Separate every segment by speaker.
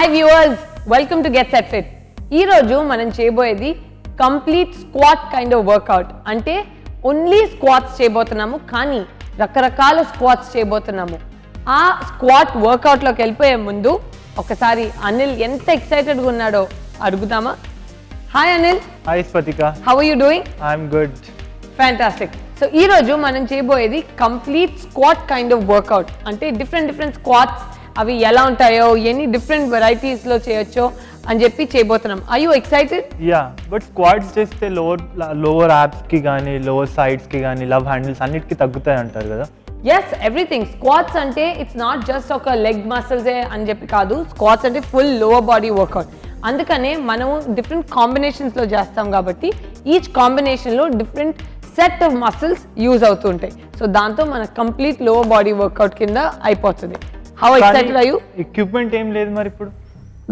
Speaker 1: Hi viewers, welcome to Get set Fit. ఈరోజు మనం చేయబోయేది complete squat kind of workout. అంటే ఓన్లీ స్క్వాట్స్ చేయబోతున్నాము, కానీ రకరకాల స్క్వాట్స్ చేయబోతున్నాము. ఆ స్క్వాట్ వర్కౌట్లోకి వెళ్ళిపోయే ముందు ఒకసారి అనిల్ ఎంత ఎక్సైటెడ్గా ఉన్నాడో అడుగుదామా? Hi Anil.
Speaker 2: Hi Sphatika.
Speaker 1: How are you doing?
Speaker 2: I'm good.
Speaker 1: Fantastic. So ఈరోజు మనం చేయబోయేది complete squat kind of workout. అంటే డిఫరెంట్ స్క్వాట్స్ అవి ఎలా ఉంటాయో, ఎన్ని డిఫరెంట్ వెరైటీస్లో చేయొచ్చో అని చెప్పి చేయబోతున్నాం. I you excited?
Speaker 2: Yeah, but squats చేస్తే లోవర్ యాప్స్కి కానీ లోవర్ సైడ్స్కి కానీ లవ్ హ్యాండిల్స్ అన్నిటికీ తగ్గుతాయి అంటారు కదా?
Speaker 1: Yes, everything. స్క్వాట్స్ అంటే ఇట్స్ నాట్ జస్ట్ ఒక లెగ్ మసిల్సే అని చెప్పి కాదు. స్క్వాట్స్ అంటే ఫుల్ లోవర్ బాడీ వర్కౌట్. అందుకనే మనం డిఫరెంట్ కాంబినేషన్స్లో చేస్తాం కాబట్టి ఈచ్ కాంబినేషన్లో different set of muscles use అవుతుంటాయి. సో దాంతో మన కంప్లీట్ లోవర్ బాడీ వర్కౌట్ కింద అయిపోతుంది. How excited are you?
Speaker 2: Equipment ఏం లేదు మరి ఇప్పుడు.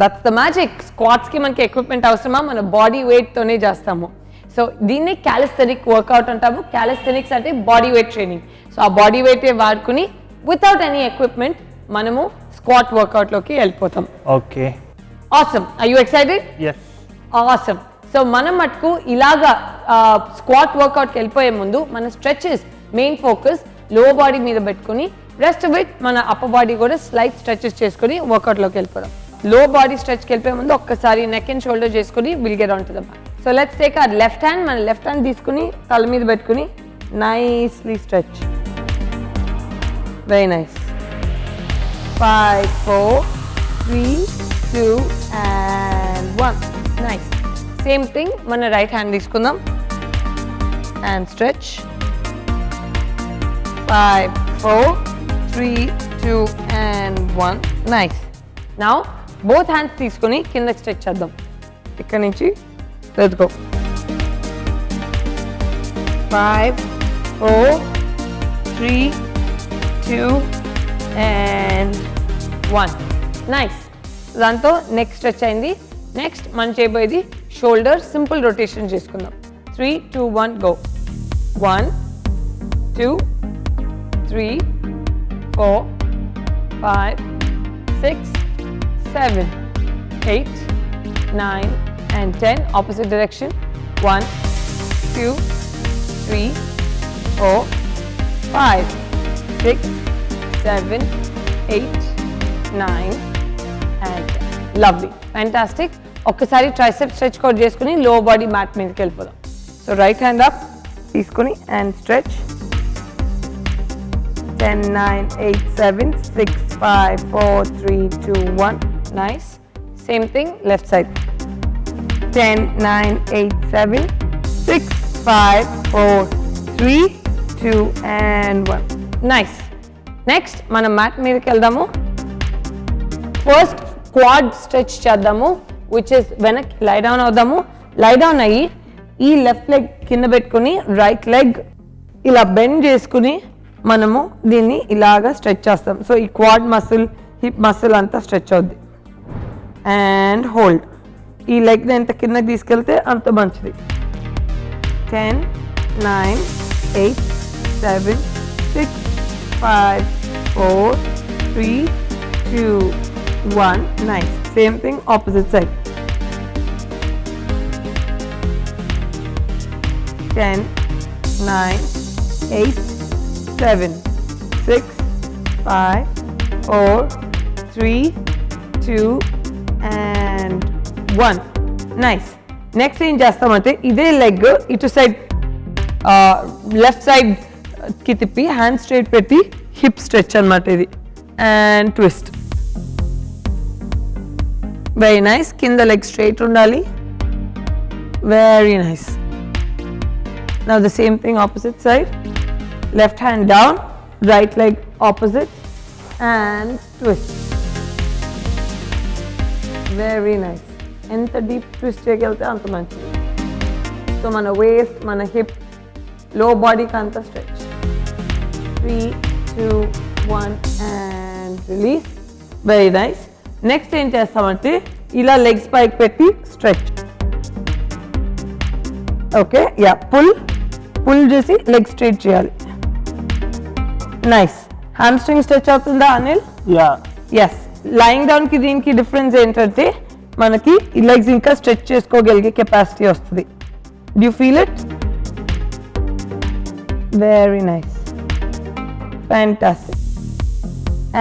Speaker 1: That's the magic. స్క్వాట్స్కి మనకి ఎక్విప్మెంట్ అవసరమా? మన బాడీ వెయిట్తోనే చేస్తాము. సో దీన్ని క్యాలిస్థెనిక్ వర్కౌట్ అంటాము. క్యాలిస్థెనిక్స్ అంటే బాడీ వెయిట్ ట్రైనింగ్. సో ఆ బాడీ వెయిటే వాడుకుని వితౌట్ ఎనీ ఎక్విప్మెంట్ మనము స్క్వాట్ వర్కౌట్లోకి వెళ్ళిపోతాం.
Speaker 2: Okay,
Speaker 1: awesome. Are you excited?
Speaker 2: Yes.
Speaker 1: Awesome. So మనం మటుకు ఇలాగా స్క్వాట్ వర్కౌట్కి వెళ్ళిపోయే ముందు మన stretches main focus lower body మీద పెట్టుకుని రెస్ట్ విత్ మన అప్పర్ బాడీ కూడా స్లైట్ స్ట్రెచెస్ చేసుకుని వర్కౌట్లోకి వెళ్ళిపోదాం. లో బాడీ స్ట్రెచ్కి వెళ్ళిపోయే ముందు ఒక్కసారి నెక్ అండ్ షోల్డర్ చేసుకుని will get on to the mat. So let's take our left hand. మన లెఫ్ట్ హ్యాండ్ తీసుకుని తల మీద పెట్టుకుని nicely stretch. Very nice. 5 4 3 2 and 1. Nice. Same thing మన రైట్ హ్యాండ్ తీసుకుందాం and stretch. 5 4 3 2 and 1. Nice. Now both hands తీసుకుని కిందకి stretch చేద్దాం. ఇక్కడ నుంచి ఎత్తుకో. 5 4 3 2 and 1. నైస్. దాంతో నెక్ స్ట్రెచ్ అయింది. నెక్స్ట్ మనం చేయబోయేది షోల్డర్ సింపుల్ రొటేషన్ చేసుకుందాం. 3 2 1 go. 1 2 3 4 5 6 7 8 9 and 10. Opposite direction. 1 2 3 4 5 6 7 8 9 and 10. Lovely. Fantastic. ఒక్కసారి ట్రైసెప్ స్ట్రెచ్ కూడా చేసుకుని లో బాడీ మ్యాట్ మీదకి వెళ్ళిపోదాం. సో రైట్ హ్యాండ్ అప్ తీసుకుని and stretch. 10 9 8 7 6 5 4 3 2 1. Nice. Same thing left side. 10 9 8 7 6 5 4 3 2 and 1. Nice. Next మనం మ్యాట్ మీదకి వెళ్దాము. ఫస్ట్ క్వాడ్ స్ట్రెచ్ చేద్దాము, విచ్ ఇస్ వెనక్కి లై డౌన్ అవుదాము. లై డౌన్ అయ్యి ఈ లెఫ్ట్ లెగ్ కింద పెట్టుకుని రైట్ లెగ్ ఇలా బెండ్ చేసుకుని మనము దీన్ని ఇలాగా స్ట్రెచ్ చేస్తాం. సో ఈ క్వాడ్ మసిల్, హిప్ మసిల్ అంతా స్ట్రెచ్ అవుద్ది. And hold. ఈ లెగ్ ఎంత కిందకి తీసుకెళ్తే అంత మంచిది. 10 9 8 7 6 5 4 3 2 1. Nice. Same thing opposite side. 10 9 8 7 6 5 4 3 2 and 1. Nice. Next ఏం చేస్తామంటే ఇదే లెగ్ ఇటు సైడ్ లెఫ్ట్ సైడ్ కి తిప్పి హ్యాండ్ స్ట్రైట్ పెట్టి హిప్ స్ట్రెచ్ అన్నమాట ఇది. And twist. Very nice. కింద లెగ్ స్ట్రైట్ ఉండాలి. Very nice. Now the same thing opposite side. Left hand down, right leg opposite and twist. Very nice. ఎంత deep twist చేయగలిగితే అంత మంచిది. సో మన వేస్ట్, మన హిప్, లో బాడీకి అంత stretch. 3 2 1 and release. Very nice. Next ఏం చేస్తామంటే ఇలా లెగ్స్ పైకి పెట్టి స్ట్రెచ్. Okay, yeah. పుల్ చేసి లెగ్ స్ట్రైట్ చేయాలి. నైస్. హ్యామ్ స్ట్రింగ్ స్ట్రెచ్ అవుతుందా అనిల్?
Speaker 2: యా.
Speaker 1: ఎస్. లయింగ్ డౌన్కి దీనికి డిఫరెన్స్ ఏంటంటే మనకి ఈ లెగ్స్ ఇంకా స్ట్రెచ్ చేసుకోగలిగే కెపాసిటీ వస్తుంది. Do you feel it? Very nice, fantastic.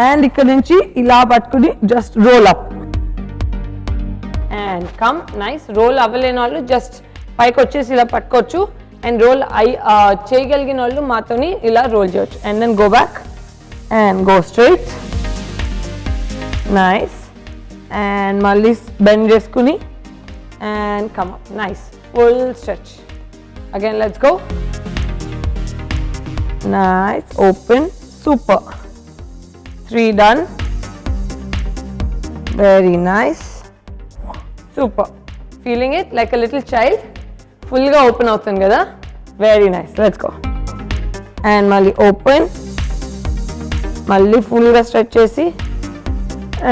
Speaker 1: And ఇక్కడ నుంచి ఇలా పట్టుకుని just roll up and come. Nice. Roll అవ్వలేని వాళ్ళు జస్ట్ పైకి వచ్చేసి ఇలా పట్టుకోవచ్చు. అండ్ రోల్ చేయగలిగిన వాళ్ళు మాతోని ఇలా రోల్ చేయొచ్చు. And then go back and go straight. Nice. And మళ్ళీ బెండ్ చేసుకుని and come up. Nice. Full stretch. Again let's go. Nice. Open. Super. 3 done. Very nice. Super. Feeling it like a little child. Full ga open avutundi kada. Very nice. Let's go. And malli open. Malli full ga stretch chesi.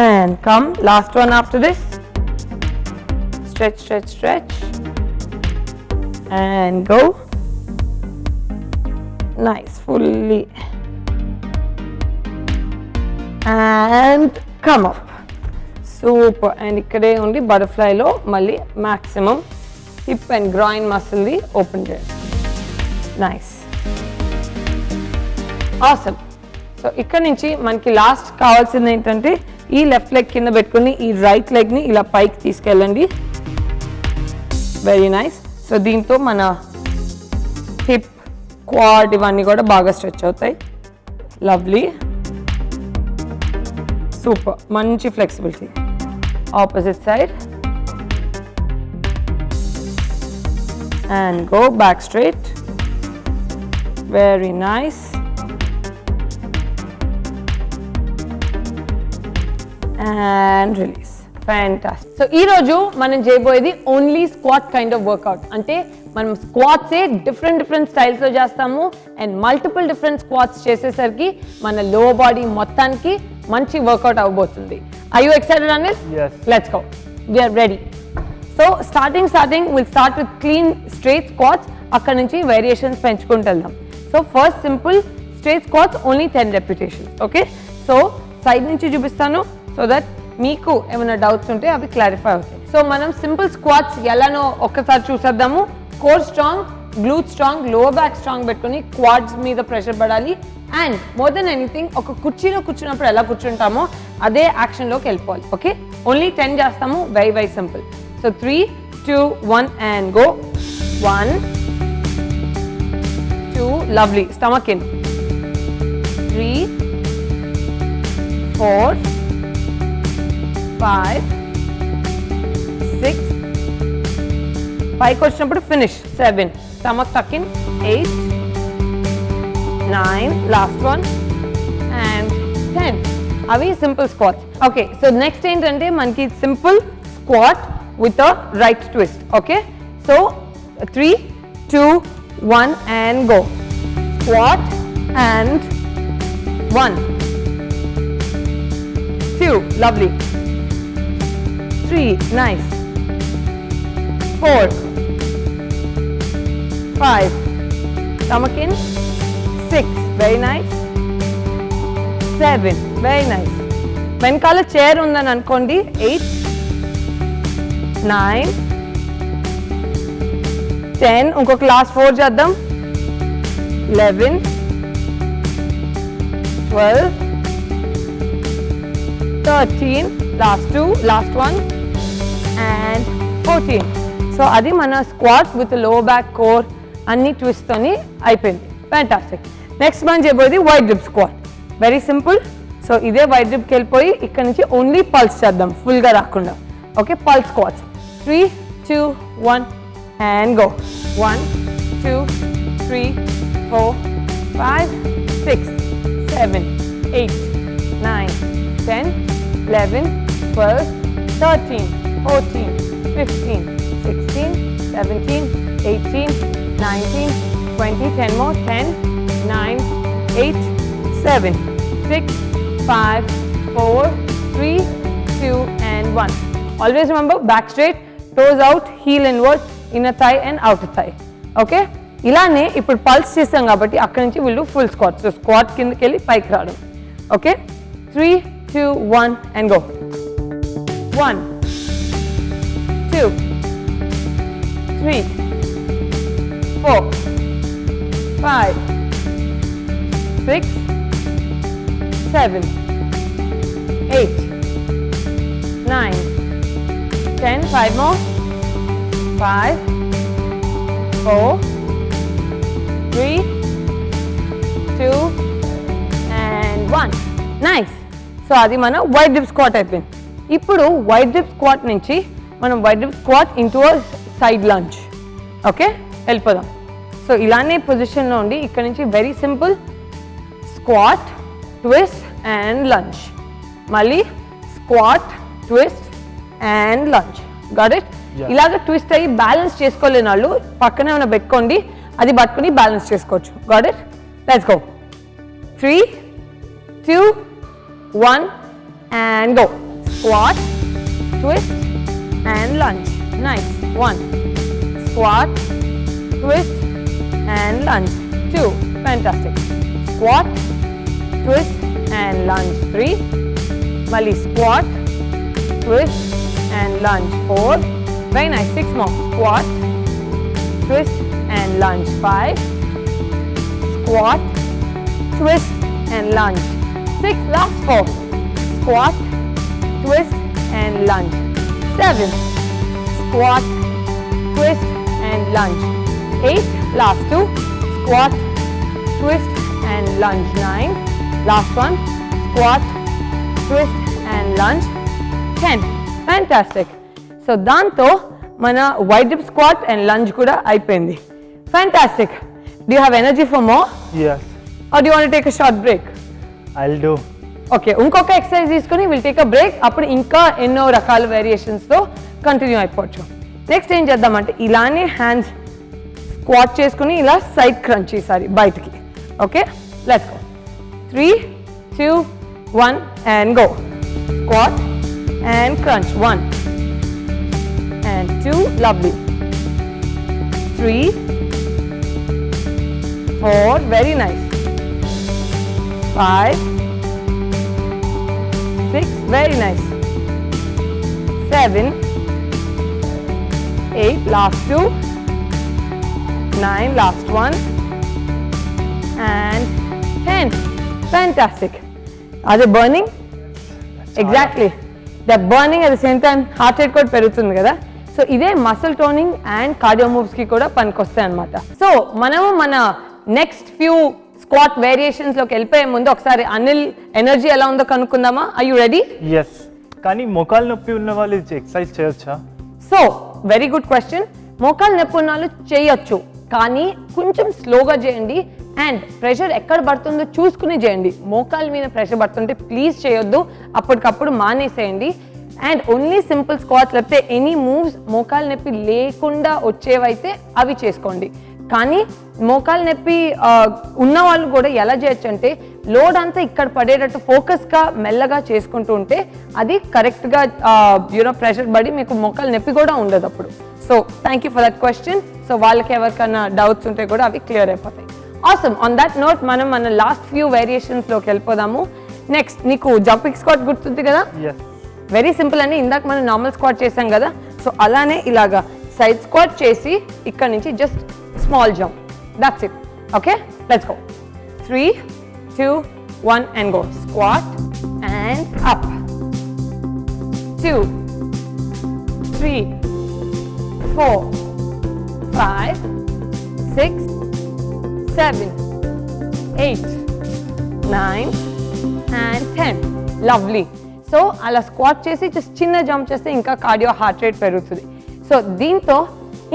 Speaker 1: And come. Last one after this. Stretch, stretch, stretch. And go. Nice. Fully. And come up. Super. And ikkade only butterfly lo malli maximum hip and groin muscle ni open cheyandi. Nice. Awesome. So ikkada nunchi manaki last kavalsindi entante ee left leg kinda pettukoni ee right leg ni ila paiki teeskelandi. Very nice. So deento mana hip, quad ivanni kuda baga stretch avutayi. Lovely. Super. Manchi flexibility. Opposite side. And go back straight. Very nice. And release. Fantastic. So ee roju manam cheyaboyedi only squat kind of workout. Ante మనం squats different స్టైల్స్లో చేస్తాము. And multiple different squats చేసేసరికి మన lower body మొత్తానికి మంచి work out అవ్వబోతుంది. Are you excited, Anil?
Speaker 2: Yes.
Speaker 1: Let's go. We are ready. So starting we'll start with clean straight squats. అక్కడ నుంచి variations పెంచుకుంటూ వెళ్దాం. So first simple straight squats only 10 repetitions. Okay. So side నుంచి చూపిస్తాను so that మీకు ఏమైనా doubts ఉంటే అవి క్లారిఫై అవుతాయి. సో మనం సింపుల్ స్క్వాట్స్ ఎలానో ఒక్కసారి చూసేద్దాము. Core strong, గ్లూట్ strong, lower back strong పెట్టుకుని క్వాడ్స్ మీద ప్రెషర్ పడాలి. అండ్ మోర్ దెన్ ఎనీథింగ్ ఒక కుర్చీలో కూర్చున్నప్పుడు ఎలా కూర్చుంటామో అదే యాక్షన్లోకి వెళ్ళిపోవాలి. ఓకే. ఓన్లీ 10 చేస్తాము. Very very simple. So 3, 2, 1 and go. 1, 2, lovely. Stomach in. 3, 4, 5, 6. పైకి వచ్చినప్పుడు finish. 7. Stomach tuck in. 8, 9, last one and 10. అవి simple squats. Okay. So next ఏంటంటే మనకి simple squat with a right twist. Okay. So 3, 2, 1 and go. Squat and 1, 2, lovely. 3, nice. 4, 5, stomach in. 6, very nice. 7, very nice. వెనకాల chair ఉందని అనుకోండి. 8, 9, 10. ఇంకొక last 4 చేద్దాం. 11, 12, 13, last 2, last 1 and 14. So అది మన squat with lower back core అన్ని twist తోని అయిపోయింది. ఫ్యాంటాస్టిక్. నెక్స్ట్ మనం చేయబోయేది wide grip squat. Very simple. So ఇదే వైడ్ గ్రిప్కి వెళ్ళిపోయి ఇక్కడ నుంచి ఓన్లీ పల్స్ చేద్దాం, ఫుల్గా రాకుండా. Okay. Pulse squats. 3, 2, 1 and go. 1, 2, 3, 4, 5, 6, 7, 8, 9, 10, 11, 12, 13, 14, 15, 16, 17, 18, 19, 20, 10 more. 10, 9, 8, 7, 6, 5, 4, 3, 2 and 1. Always remember back straight, toes out, heel inward, inner thigh and outer thigh. Okay. ఇలానే ఇప్పుడు పల్స్ చేస్తాం కాబట్టి అక్కడి నుంచి వీళ్ళు ఫుల్ స్క్వాట్. సో స్క్వాట్ కిందకి వెళ్ళి పైకి రావడం. Okay. 3, 2, 1 and go. 1, 2, 3, 4, 5, 6, 7, 8, 9, 10. 5 more. 5, 4, 3, 2 and 1. Nice. So అది మన వైడ్ డిప్ స్క్వాట్ అయిపోయింది. ఇప్పుడు వైడ్ డిప్ స్క్వాట్ నుంచి మనం wide dip squat into side lunge. Okay, వెళ్ళిపోదాం. సో ఇలానే పొజిషన్లో ఉండి ఇక్కడ నుంచి very simple squat, twist and lunge. మళ్ళీ squat, twist and lunge. Got it? ఇలాగ ట్విస్ట్ అయ్యి బ్యాలెన్స్ చేసుకోలేని వాళ్ళు పక్కనే ఏమైనా పెట్టుకోండి, అది పట్టుకుని బ్యాలెన్స్ చేసుకోవచ్చు. Got it? Let's go. 3, 2, 1 and go. Squat, twist and lunge. Nice. 1. Squat, twist and lunge. 2. Fantastic. Squat, twist and lunge. 3. Mali squat, twist and lunge. 4. Very nice. 6 more. Squat, twist and lunge. 5. Squat, twist and lunge. 6. Last 4. Squat, twist and lunge. 7. Squat, twist and lunge. 8. Last 2. Squat, twist and lunge. 9. Last one. Squat, twist and lunge. 10. Fantastic. So దాంతో మన wide dip squat and lunge కూడా అయిపోయింది. Fantastic. Do you have energy for more?
Speaker 2: Yes.
Speaker 1: Or do you want to take a short break?
Speaker 2: I'll do.
Speaker 1: Okay, ఇంకొక exercise తీసుకుని will take a break. అప్పుడు ఇంకా ఎన్నో రకాల వేరియేషన్స్తో కంటిన్యూ అయిపోవచ్చు. Next ఏం చేద్దామంటే ఇలానే హ్యాండ్స్ స్క్వాట్ చేసుకుని ఇలా సైడ్ క్రంచ్ ఈసారి బయటికి. Okay, let's go. 3, 2, 1 and go. Squat and crunch. 1 and 2. Lovely. 3, 4. Very nice. 5, 6. Very nice. 7, 8. Last 2. 9. Last 1 and 10. Fantastic. Are they burning? Exactly. They're burning at the same time heart rate కూడా పెరుగుతుంది కదా. So ఇదే muscle toning and cardio moves కి కూడా పనికొస్తాయి అన్నమాట. So మనము మన నెక్స్ట్ ఫ్యూ స్క్వాట్ వేరియేషన్స్ లోకి వెళ్ళిపోయే ముందు ఒకసారి అనిల్ ఎనర్జీ ఎలా ఉందో కనుక్కుందామా? Are you ready?
Speaker 2: ఎస్. కానీ మోకాలు నొప్పి ఉన్న వాళ్ళు ఎక్సర్సైజ్ చేయొచ్చా?
Speaker 1: So very good question. మోకాలు నొప్పి ఉన్న వాళ్ళు చేయొచ్చు, కానీ కొంచెం స్లోగా చేయండి అండ్ ప్రెషర్ ఎక్కడ పడుతుందో చూసుకుని చేయండి. మోకాల మీద ప్రెషర్ పడుతుంటే ప్లీజ్ చేయొద్దు, అప్పటికప్పుడు మానేసేయండి. అండ్ ఓన్లీ సింపుల్ స్క్వాట్స్ లేకపోతే ఎనీ మూవ్స్ మోకాలు నొప్పి లేకుండా వచ్చేవైతే అవి చేసుకోండి. కానీ మోకాలు నొప్పి ఉన్న వాళ్ళు కూడా ఎలా చేయొచ్చు అంటే లోడ్ అంతా ఇక్కడ పడేటట్టు ఫోకస్గా మెల్లగా చేసుకుంటూ ఉంటే అది కరెక్ట్గా ప్రెషర్ పడి మీకు మోకాలు నొప్పి కూడా ఉండదు అప్పుడు. So thank you for that question. So వాళ్ళకి ఎవరికైనా డౌట్స్ ఉంటే కూడా అవి క్లియర్ అయిపోతాయి. ఆసమ్. ఆన్ దట్ నోట్ మనం మన లాస్ట్ ఫ్యూ వేరియేషన్స్లోకి వెళ్ళిపోదాము. నెక్స్ట్ నీకు జంపింగ్ స్క్వాట్ గుర్తుంది కదా? వెరీ సింపుల్ అని ఇందాక మనం నార్మల్ స్క్వాట్ చేసాం కదా, సో అలానే ఇలాగా సైడ్ స్క్వాట్ చేసి ఇక్కడ నుంచి just small jump. That's it. Okay, let's go. 3, 2, 1 and go. Squat and up. 2, 3, 4, 5, 6, 7, 8, 9 and 10. Lovely. So అలా స్క్వాట్ చేసి జస్ట్ చిన్న జంప్ చేస్తే ఇంకా కార్డియో హార్ట్ రేట్ పెరుగుతుంది. సో దీంతో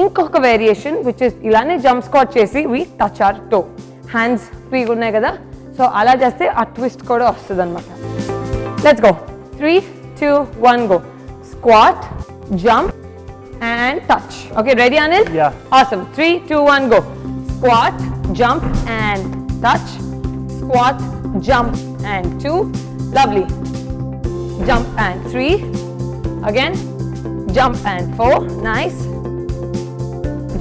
Speaker 1: ఇంకొక వేరియేషన్ విచ్ ఇస్ ఇలానే జంప్ స్క్వాట్ చేసి we touch our toe. Hands ఫ్రీగా ఉన్నాయి కదా, సో అలా చేస్తే ఆ ట్విస్ట్ కూడా వస్తుంది అనమాట. Let's go. 3, 2, 1 go. Squat, jump and touch. Okay, ready Anil?
Speaker 2: Yeah.
Speaker 1: Awesome. 3, 2, 1 go. Squat, jump and touch. Squat, jump and 2. Lovely. Jump and 3. Again. Jump and 4. Nice.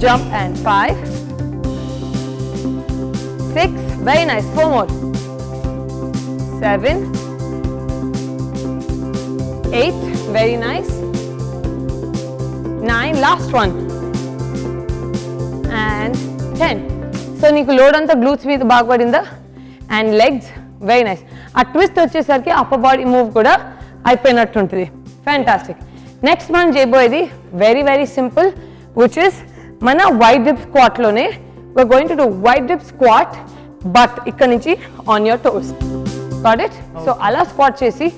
Speaker 1: Jump and 5. 6. Very nice. 4 more. 7. 8, very nice. 9, last one. And 10. So నీకు load అంతా glutes మీద బాగా పడిందా? And legs very nice. ఆ twist వచ్చేసరికి upper body move కూడా అయిపోయినట్టు ఉంటుంది. ఫ్యాంటాస్టిక్. నెక్స్ట్ మనం చేయబోయేది very very simple, which is మన వైడ్ డిప్ స్క్వాట్లోనే we're going to do wide dip squat, but ఇక్కడ నుంచి on your toes. Got it? So అలా స్క్వాట్ చేసి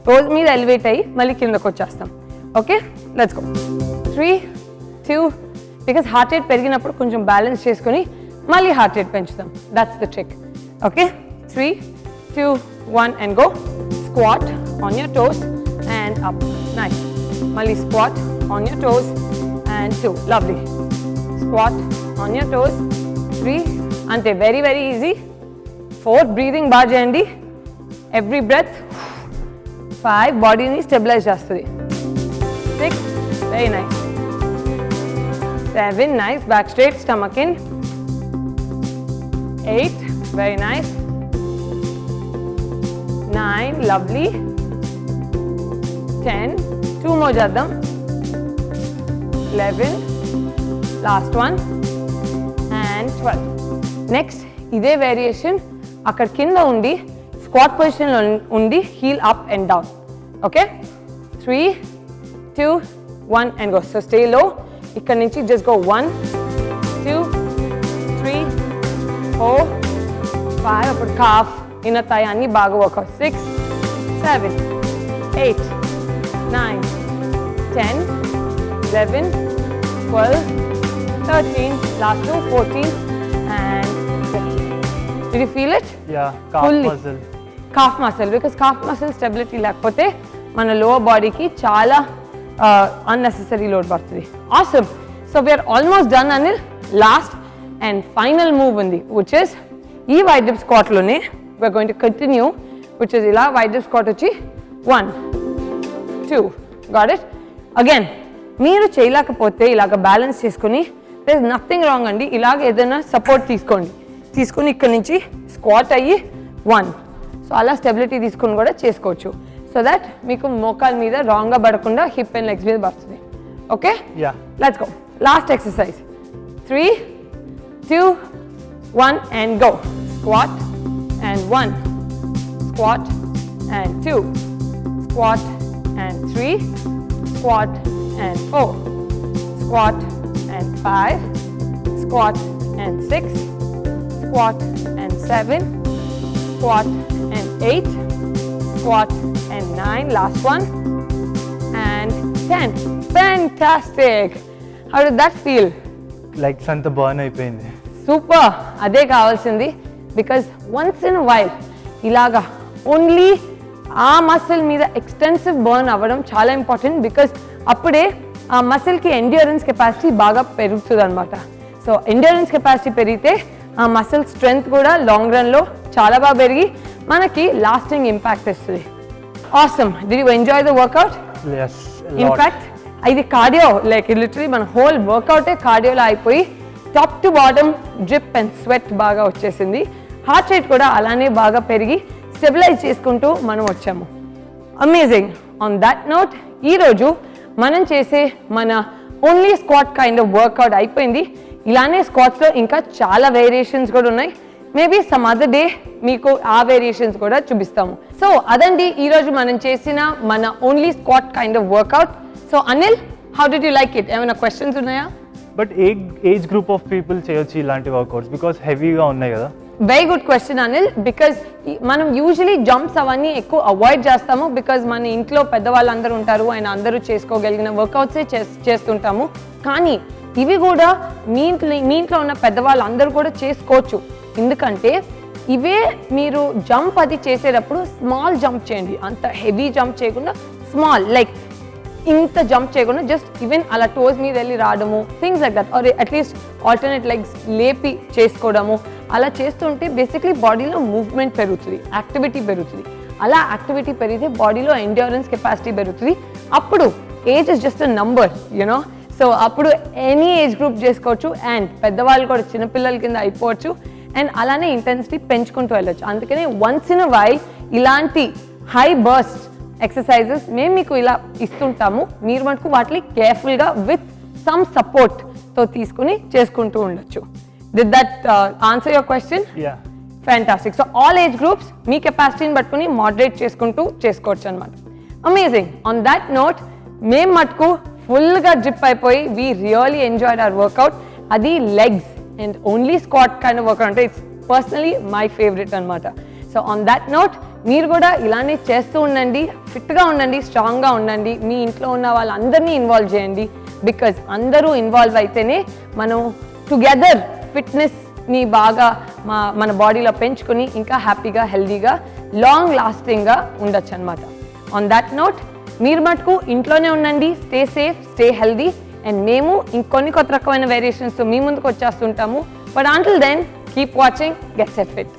Speaker 1: టోస్ మీద ఎలివేట్ అయ్యి మళ్ళీ కిందకు వచ్చేస్తాం. Okay, let's go. 3, 2, because heart rate పెరిగినప్పుడు కొంచెం బ్యాలెన్స్ చేసుకొని మళ్ళీ హార్ట్ రేట్ పెంచుతాం. That's the trick. Okay, 3, 2, 1 and go. Squat on your toes and up. Nice. Mali squat on your toes and 2. Lovely. Squat on your toes. 3. Ante very very easy. 4. Breathing baga cheyandi. Every breath. 5. Body ni stabilize chestadi. 6. Very nice. 7. Nice. Back straight. Stomach in. 8. Very nice. 9, lovely. 10, 2 more jadam. 11, last one, and 12. Next, ide variation akkad kinda undi squat position lo undi, heel up and down. Okay, 3, 2, 1 and go. So stay low. Ikkad nunchi just go 1, 2, 3, 4, 5. Appudu calf, inner thigh anni baga workout. 6, 7, 8, 9, 10, 11, 12, 13, last two, 14 and 15. Did you feel it?
Speaker 2: Yeah, calf
Speaker 1: Fully.
Speaker 2: muscle.
Speaker 1: Calf muscle, because calf muscle stability lekapothe mana lower body ki chala unnecessary load partundi. Awesome. So we are almost done, Anil. Last and final move undi, which is ee wide dip squat lone we are going to continue, which is ila wide dip squat vachi 1, 2. Got it? Again, మీరు చేయలేకపోతే ఇలాగ balance చేసుకుని there is nothing wrong అండి. ఇలాగ ఏదైనా support తీసుకోండి, తీసుకుని ఇక్కడ నుంచి స్క్వాట్ అయ్యి 1. సో అలా స్టెబిలిటీ తీసుకుని కూడా చేసుకోవచ్చు, సో దట్ మీకు మోకాల మీద రాంగ్గా పడకుండా హిప్ అండ్ లెగ్స్ మీద పడుతుంది. Okay, let's go. Last exercise. 3, 2, 1 and go. Squat and 1, squat and 2, squat and 3, squat and 4, squat and 5, squat and 6, squat and 7, squat and 8, squat and 9, last one, and 10. Fantastic. How did that feel?
Speaker 2: Legs anta burn అయిపోయింది.
Speaker 1: Super. అదే కావాల్సింది, because once in while ఇలాగా only ఆ muscle మీద extensive burn అవ్వడం చాలా important, because అప్పుడే ఆ మసిల్కి ఎండ్యూరెన్స్ కెపాసిటీ బాగా పెరుగుతుంది అనమాట. సో ఎండ్యూరెన్స్ కెపాసిటీ పెరిగితే ఆ మసిల్ స్ట్రెంగ్త్ కూడా లాంగ్ రన్లో చాలా బాగా పెరిగి మనకి లాస్టింగ్ ఇంపాక్ట్ ఇస్తుంది. Awesome. Did you enjoy the work out?
Speaker 2: Yes.
Speaker 1: In fact ఇది కార్డియో, లైక్ లిటరలీ మన హోల్ వర్కౌటే కార్డియోలో అయిపోయి top to bottom drip and sweat బాగా వచ్చేసింది. హార్ట్ రేట్ కూడా అలానే బాగా పెరిగి స్టెబిలైజ్ చేసుకుంటూ మనం వచ్చాము. అమేజింగ్. ఆన్ దట్ నోట్, ఈరోజు మనం చేసే మన only squat kind of workout అయిపోయింది. ఇలానే స్క్వాట్స్లో ఇంకా చాలా వేరియేషన్స్ కూడా ఉన్నాయి. మేబీ సమ్ అదర్ డే మీకు ఆ వేరియేషన్స్ కూడా చూపిస్తాము. సో అదండి ఈరోజు మనం చేసిన మన only squat kind of workout. So Anil, how did you like it? ఏమైనా క్వశ్చన్స్ ఉన్నాయా?
Speaker 2: But age group of people చేయొచ్చు ఇలాంటి వర్కౌట్స్, బికాస్ హెవీగా ఉన్నాయి కదా.
Speaker 1: Very good question Anil, because మనం యూజువలీ జంప్స్ అవన్నీ ఎక్కువ అవాయిడ్ చేస్తాము, బికాజ్ మన ఇంట్లో పెద్దవాళ్ళు అందరూ ఉంటారు అండ్ అందరూ చేసుకోగలిగిన వర్కౌట్సే చేస్తుంటాము. కానీ ఇవి కూడా మీ ఇంట్లో ఉన్న పెద్దవాళ్ళు అందరూ కూడా చేసుకోవచ్చు, ఎందుకంటే ఇవే మీరు జంప్ అది చేసేటప్పుడు స్మాల్ జంప్ చేయండి, అంత హెవీ జంప్ చేయకుండా స్మాల్, లైక్ ఇంత జంప్ చేయకుండా జస్ట్ ఈవెన్ అలా టోస్ మీద వెళ్ళి రావడము, things like that, or at least alternate legs లేపి చేసుకోవడము. అలా చేస్తుంటే బేసిక్లీ బాడీలో మూవ్మెంట్ పెరుగుతుంది, యాక్టివిటీ పెరుగుతుంది. అలా యాక్టివిటీ పెరిగితే బాడీలో ఎండ్యూరెన్స్ కెపాసిటీ పెరుగుతుంది. అప్పుడు age is just a number, you know. So అప్పుడు ఎనీ ఏజ్ గ్రూప్ చేసుకోవచ్చు అండ్ పెద్దవాళ్ళు కూడా చిన్నపిల్లల కింద అయిపోవచ్చు అండ్ అలానే ఇంటెన్సిటీ పెంచుకుంటూ వెళ్ళొచ్చు. అందుకనే వన్స్ ఇన్ అ వైల్ ఇలాంటి హై బర్స్ట్ ఎక్సర్సైజెస్ మేము మీకు ఇలా ఇస్తుంటాము, మీరు మటుకు వాటిని కేర్ఫుల్గా విత్ సమ్ సపోర్ట్తో తీసుకుని చేసుకుంటూ ఉండొచ్చు. Did that answer your question?
Speaker 2: Yeah.
Speaker 1: Fantastic. So all age groups మీ కెపాసిటీని పట్టుకుని మోడరేట్ చేసుకుంటూ చేసుకోవచ్చు అనమాట. అమేజింగ్. ఆన్ దట్ నోట్ మేము మటుకు ఫుల్గా జిప్ అయిపోయి we really enjoyed our workout. అది legs and only squat kind of workout అంటే ఇట్స్ పర్సనలీ మై ఫేవరెట్ అనమాట. సో ఆన్ దట్ నోట్ మీరు కూడా ఇలానే చేస్తూ ఉండండి, ఫిట్గా ఉండండి, స్ట్రాంగ్గా ఉండండి, మీ ఇంట్లో ఉన్న వాళ్ళందరినీ ఇన్వాల్వ్ చేయండి. బికాజ్ అందరూ ఇన్వాల్వ్ అయితేనే మనం టుగెదర్ ఫిట్నెస్ని బాగా మన బాడీలో పెంచుకొని ఇంకా హ్యాపీగా హెల్దీగా లాంగ్ లాస్టింగ్గా ఉండొచ్చు అనమాట. ఆన్ దట్ నోట్ మీరు మటుకు ఇంట్లోనే ఉండండి, stay safe, stay healthy. And మేము ఇంకొన్ని కొత్త రకమైన వేరియేషన్స్తో మీ ముందుకు వచ్చేస్తుంటాము. But until then keep watching get set fit.